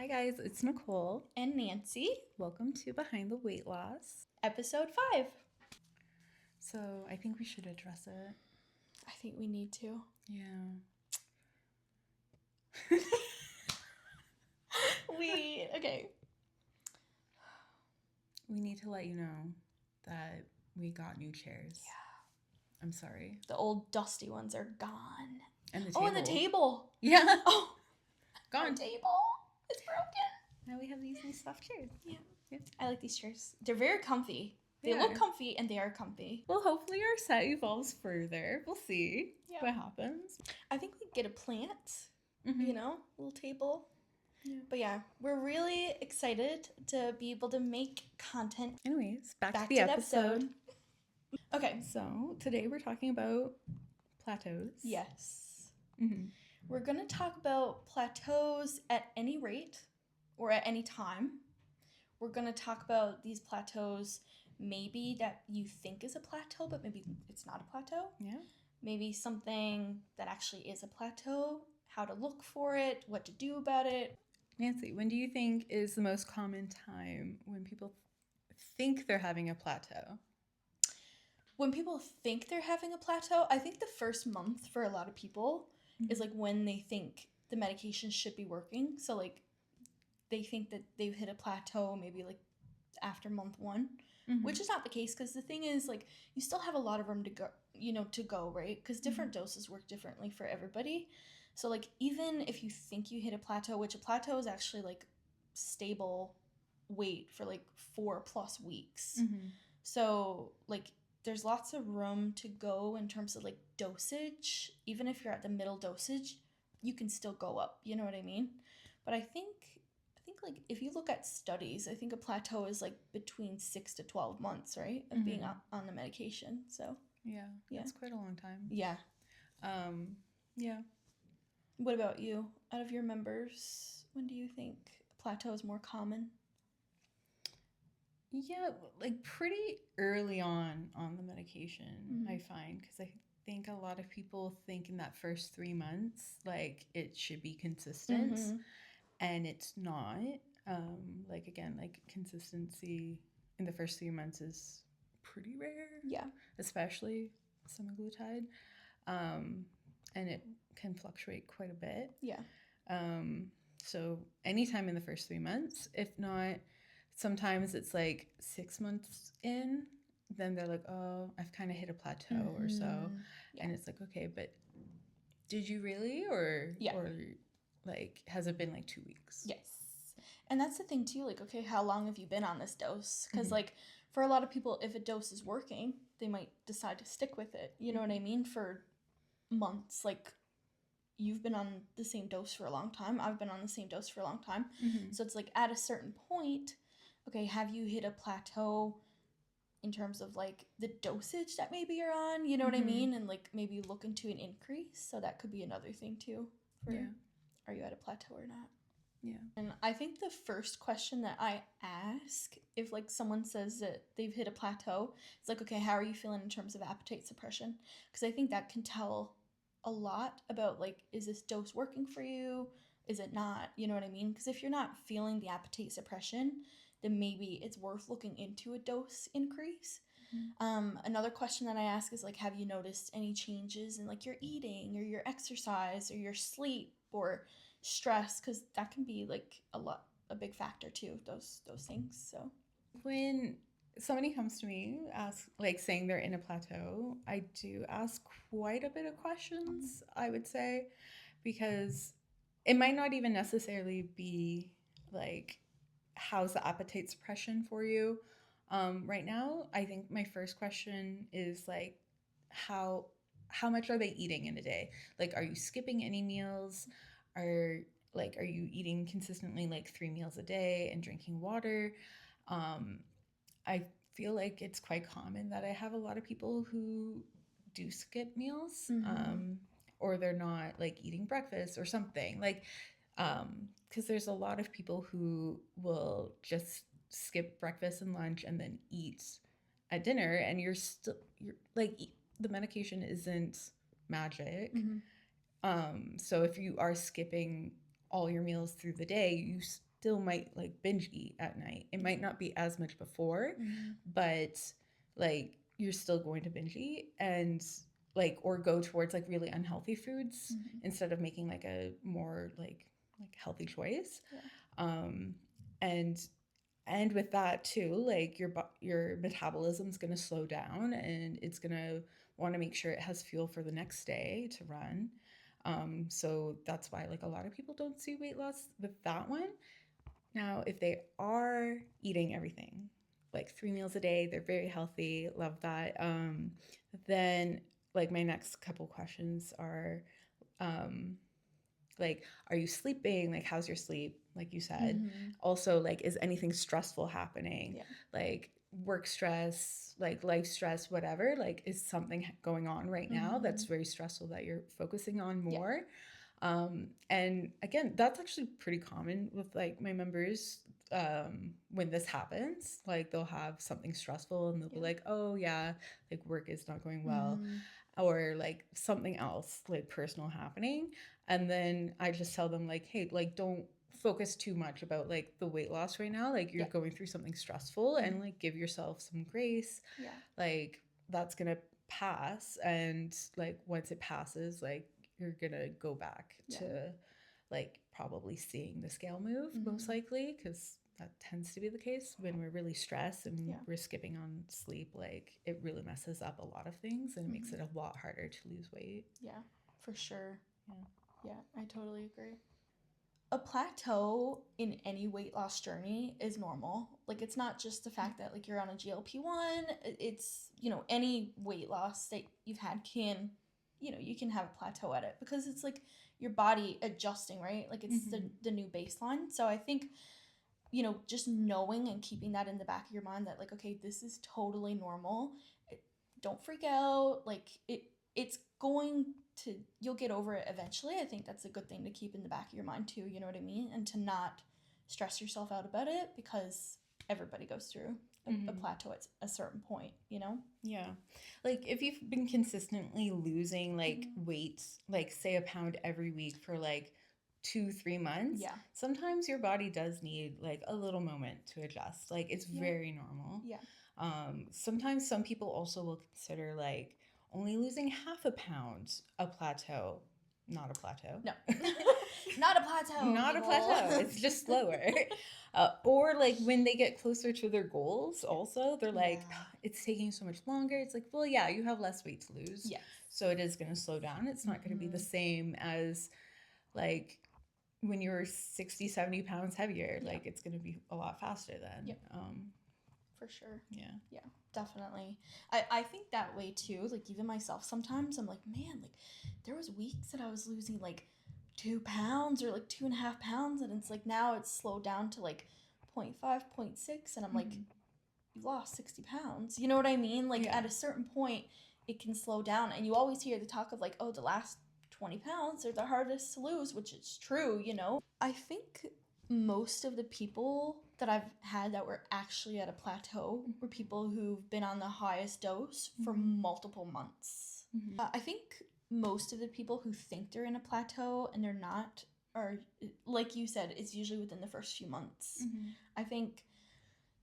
guys, it's Nicole. And Nancy, Welcome to Behind the Weight Loss. episode 5. So I think we should address it. I think we need to. Yeah. Okay. We need to let you know that we got new chairs. Yeah. I'm sorry. The old dusty ones are gone. And the table. Oh, and the table. Yeah. Oh, gone. our table is broken. Now we have these new soft chairs. Yeah. I like these chairs. They're very comfy. They look comfy and they are comfy. Well, hopefully our set evolves further. We'll see what happens. I think we get a plant, Mm-hmm. little table. Yeah. But yeah, we're really excited to be able to make content. Anyways, back to the episode. Okay. So today we're talking about plateaus. Yes. Mm-hmm. We're going to talk about plateaus at any rate or at any time. We're going to talk about these plateaus maybe that you think is a plateau, but maybe it's not a plateau. Yeah. Maybe something that actually is a plateau, how to look for it, what to do about it. Nancy, when do you think is the most common time when people think they're having a plateau? When people think they're having a plateau, I think the first month for a lot of people is like when they think the medication should be working. So like they think that they've hit a plateau maybe like after month 1, which is not the case, because the thing is like you still have a lot of room to go, right? Because different doses work differently for everybody. So like even if you think you hit a plateau, which a plateau is actually like stable weight for like 4+ weeks. So like there's lots of room to go in terms of like dosage. Even if you're at the middle dosage, you can still go up, you know what I mean? But I think like if you look at studies, I think a plateau is like between 6 to 12 months, right? Of being on the medication. So yeah, that's quite a long time. Yeah. Yeah. What about you? Out of your members, when do you think a plateau is more common? Yeah, like pretty early on the medication, I find, because I think a lot of people think in that first 3 months, like it should be consistent, and it's not. Like again, like consistency in the first 3 months is pretty rare. Yeah. Especially semaglutide. And it can fluctuate quite a bit. Yeah. So anytime in the first 3 months, if not, sometimes it's like 6 months in, then they're like, oh, I've kind of hit a plateau or so. Yeah. And it's like, okay, but did you really? Or like, has it been like 2 weeks? Yes. And that's the thing too, like, okay, how long have you been on this dose? Because like for a lot of people, if a dose is working, they might decide to stick with it. You know what I mean? For months, like you've been on the same dose for a long time. I've been on the same dose for a long time. So it's like at a certain point, okay, have you hit a plateau in terms of like the dosage that maybe you're on, you know what I mean? And like maybe look into an increase. So that could be another thing too. Are you at a plateau or not? Yeah. And I think the first question that I ask if like someone says that they've hit a plateau, it's like, okay, how are you feeling in terms of appetite suppression? Because I think that can tell a lot about like, is this dose working for you? Is it not? You know what I mean? Because if you're not feeling the appetite suppression, then maybe it's worth looking into a dose increase. Another question that I ask is like, have you noticed any changes in like your eating or your exercise or your sleep or stress? Because that can be like a big factor too, those things. So when somebody comes to me saying they're in a plateau, I do ask quite a bit of questions, I would say, because it might not even necessarily be like, how's the appetite suppression for you right now? I think my first question is like, how much are they eating in a day? Like, are you skipping any meals? Are you eating consistently like 3 meals a day and drinking water? I feel like it's quite common that I have a lot of people who do skip meals, or they're not like eating breakfast or something, like because there's a lot of people who will just skip breakfast and lunch and then eat at dinner, and you're like, the medication isn't magic. So if you are skipping all your meals through the day, still might like binge eat at night. It might not be as much before, but like you're still going to binge eat and like or go towards like really unhealthy foods instead of making like a more like healthy choice. Yeah. Um and with that too, like your metabolism's going to slow down and it's going to want to make sure it has fuel for the next day to run. So that's why like a lot of people don't see weight loss with that one. Now, if they are eating everything, like 3 meals a day, they're very healthy, love that. Then like my next couple questions are um, like, are you sleeping? Like, how's your sleep? Like you said. Also, like, is anything stressful happening? Yeah. Like work stress, like life stress, whatever. Like, is something going on right now that's very stressful that you're focusing on more? And again, that's actually pretty common with like my members. When this happens, like they'll have something stressful and they'll be like, oh yeah, like work is not going well, or like something else like personal happening. And then I just tell them like, hey, like don't focus too much about like the weight loss right now. Like you're going through something stressful and like give yourself some grace. Yeah. Like that's gonna pass, and like once it passes, like you're gonna go back to like probably seeing the scale move most likely, because that tends to be the case when we're really stressed and we're skipping on sleep. Like it really messes up a lot of things and it makes it a lot harder to lose weight. Yeah, for sure. Yeah. Yeah, I totally agree. A plateau in any weight loss journey is normal. Like it's not just the fact that like you're on a GLP-1, it's, you know, any weight loss that you've had can, you know, you can have a plateau at it because it's like your body adjusting, right? Like it's the new baseline. So I think, you know, just knowing and keeping that in the back of your mind that like, okay, this is totally normal. Don't freak out. Like it's going to, you'll get over it eventually. I think that's a good thing to keep in the back of your mind too, you know what I mean? And to not stress yourself out about it because everybody goes through a plateau at a certain point, you know? Yeah. Like if you've been consistently losing like weight, like say a pound every week for like 2-3 months, sometimes your body does need like a little moment to adjust. Like it's very normal. Sometimes some people also will consider like only losing half a pound a plateau. Not a plateau. No. Not a plateau. Not a plateau. It's just slower. Or like when they get closer to their goals also, they're like, it's taking so much longer. It's like, well, yeah, you have less weight to lose. Yes. So it is going to slow down. It's not going to be the same as like when you're 60, 70 pounds heavier. Like it's going to be a lot faster then. For sure. Yeah, definitely. I think that way too. Like even myself sometimes I'm like, man, like there was weeks that I was losing like 2 pounds or like 2.5 pounds, and it's like now it's slowed down to like 0.5, 0.6, and I'm like, you've lost 60 pounds. You know what I mean? Like at a certain point it can slow down, and you always hear the talk of like, oh, the last 20 pounds are the hardest to lose, which is true, you know. I think most of the people that I've had that were actually at a plateau were people who've been on the highest dose for multiple months. I think most of the people who think they're in a plateau and they're not are, like you said, it's usually within the first few months. I think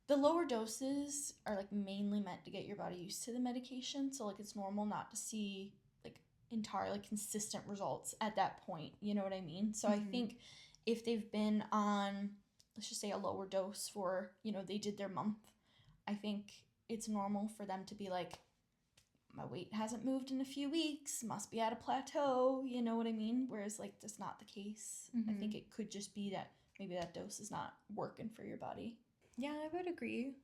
the lower doses are like mainly meant to get your body used to the medication. So like it's normal not to see like entirely consistent results at that point. You know what I mean? So I think if they've been on, let's just say a lower dose for, you know, they did their month, I think it's normal for them to be like, my weight hasn't moved in a few weeks, must be at a plateau, you know what I mean? Whereas like that's not the case. I think it could just be that maybe that dose is not working for your body. Yeah, I would agree.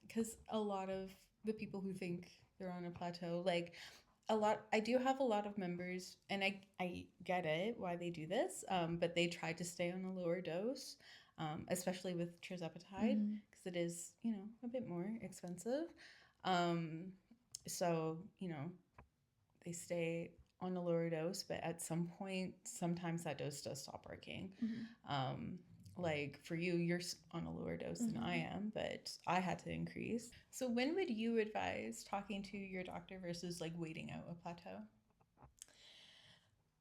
Because a lot of the people who think they're on a plateau, like I do have a lot of members, and I get it why they do this, but they try to stay on a lower dose, especially with tirzepatide, because it is, you know, a bit more expensive. So, you know, they stay on a lower dose, but at some point, sometimes that dose does stop working. Like for you, you're on a lower dose than I am, but I had to increase. So when would you advise talking to your doctor versus like waiting out a plateau?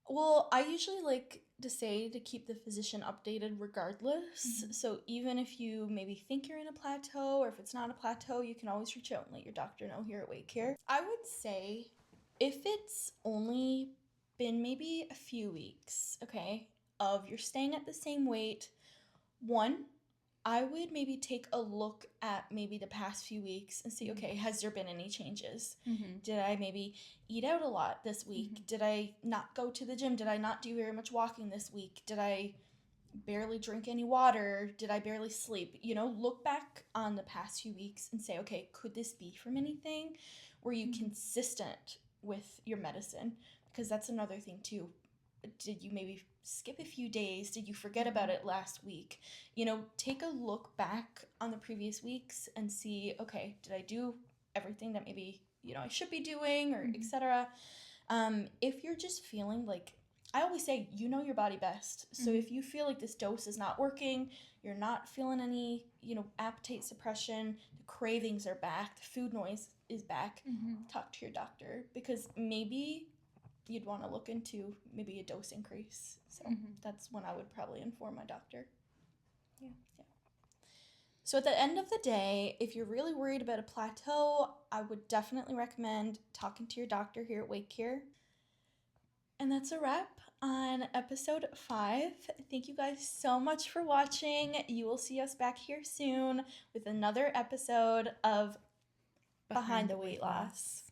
Well, I usually like to say to keep the physician updated regardless. Mhm. So even if you maybe think you're in a plateau or if it's not a plateau, you can always reach out and let your doctor know here at Weightcare. I would say if it's only been maybe a few weeks, okay, of you're staying at the same weight, one, I would maybe take a look at maybe the past few weeks and see, Mhm. okay, has there been any changes? Mhm. Did I maybe eat out a lot this Mhm. week? Did I not go to the gym? Did I not do very much walking this week? Did I barely drink any water? Did I barely sleep? You know, look back on the past few weeks and say, okay, could this be from anything? Were you Mhm. consistent with your medicine? Because that's another thing too. Did you maybe skip a few days? Did you forget about Mhm. it last week? You know, take a look back on the previous weeks and see, okay, did I do everything that maybe, you know, I should be doing or Mhm. etc. If you're just feeling like, I always say, you know your body best. So Mhm. if you feel like this dose is not working, you're not feeling any, you know, appetite suppression, the cravings are back, the food noise is back, Mhm. talk to your doctor because maybe you'd want to look into maybe a dose increase. So Mhm. that's when I would probably inform my doctor. Yeah. Yeah. So at the end of the day, if you're really worried about a plateau, I would definitely recommend talking to your doctor here at Weightcare. And that's a wrap on episode 5. Thank you guys so much for watching. You will see us back here soon with another episode of Behind Behind the the Weight weight Loss. loss.